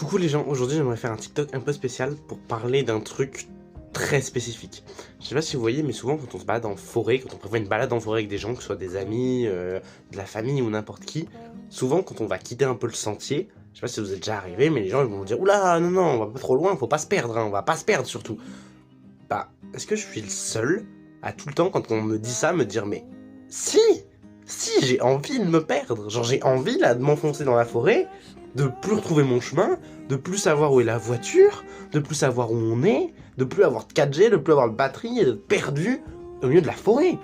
Coucou les gens, aujourd'hui j'aimerais faire un TikTok un peu spécial pour parler d'un truc très spécifique. Je sais pas si vous voyez, mais souvent quand on se balade en forêt, quand on prévoit une balade en forêt avec des gens, que ce soit des amis, de la famille ou n'importe qui, souvent quand on va quitter un peu le sentier, je sais pas si vous êtes déjà arrivé, mais les gens ils vont vous dire oula, non, non, on va pas trop loin, faut pas se perdre, hein, on va pas se perdre surtout. Bah, est-ce que je suis le seul à tout le temps quand on me dit ça, me dire mais si, si, j'ai envie de me perdre, genre j'ai envie là de m'enfoncer dans la forêt, de plus retrouver mon chemin, de plus savoir où est la voiture, de plus savoir où on est, de plus avoir de 4G, de plus avoir de batterie et d'être perdu au milieu de la forêt.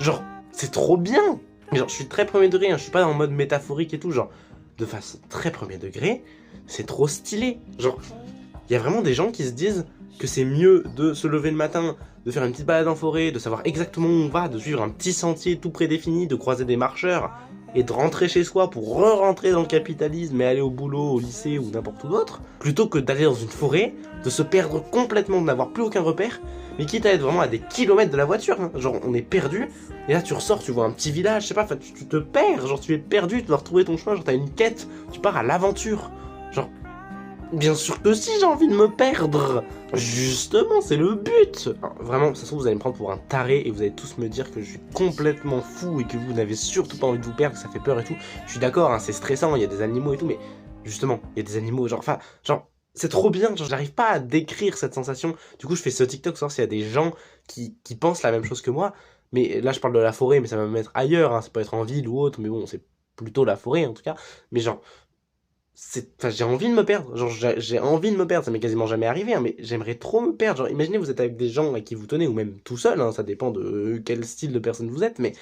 Genre, c'est trop bien. Genre, je suis très premier degré, hein, je suis pas en mode métaphorique et tout, genre, de façon très premier degré, c'est trop stylé. Genre, il y a vraiment des gens qui se disent que c'est mieux de se lever le matin, de faire une petite balade en forêt, de savoir exactement où on va, de suivre un petit sentier tout prédéfini, de croiser des marcheurs, et de rentrer chez soi pour re-rentrer dans le capitalisme et aller au boulot, au lycée ou n'importe où d'autre, plutôt que d'aller dans une forêt, de se perdre complètement, de n'avoir plus aucun repère, mais quitte à être vraiment à des kilomètres de la voiture, hein. Genre on est perdu, et là tu ressors, tu vois un petit village, je sais pas, tu te perds, genre tu es perdu, tu dois retrouver ton chemin, genre t'as une quête, tu pars à l'aventure, genre... Bien sûr que si, j'ai envie de me perdre. Justement, c'est le but. Alors, vraiment, ça se trouve, vous allez me prendre pour un taré et vous allez tous me dire que je suis complètement fou et que vous n'avez surtout pas envie de vous perdre, que ça fait peur et tout. Je suis d'accord, hein, c'est stressant, il y a des animaux et tout, mais justement, il y a des animaux, genre, enfin, genre, c'est trop bien, genre, j'arrive pas à décrire cette sensation. Du coup, je fais ce TikTok pour savoir s'il y a des gens qui pensent la même chose que moi. Mais là, je parle de la forêt, mais ça va me mettre ailleurs, hein, ça peut être en ville ou autre, mais bon, c'est plutôt la forêt en tout cas. Mais genre, enfin, j'ai envie de me perdre, genre j'ai envie de me perdre, ça m'est quasiment jamais arrivé, hein, mais j'aimerais trop me perdre, genre imaginez vous êtes avec des gens à qui vous tenez, ou même tout seul, hein, ça dépend de quel style de personne vous êtes, mais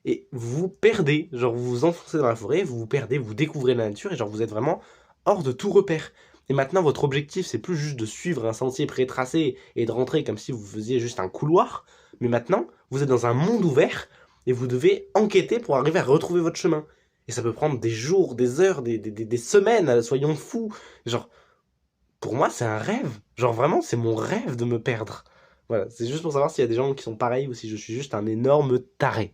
et vous vous perdez, genre vous vous enfoncez dans la forêt, vous vous perdez, vous découvrez la nature, et genre vous êtes vraiment hors de tout repère. Et maintenant votre objectif c'est plus juste de suivre un sentier pré-tracé et de rentrer comme si vous faisiez juste un couloir, mais maintenant vous êtes dans un monde ouvert, et vous devez enquêter pour arriver à retrouver votre chemin. Et ça peut prendre des jours, des heures, des semaines, soyons fous. Genre, pour moi, c'est un rêve. Genre, vraiment, c'est mon rêve de me perdre. Voilà, c'est juste pour savoir s'il y a des gens qui sont pareils ou si je suis juste un énorme taré.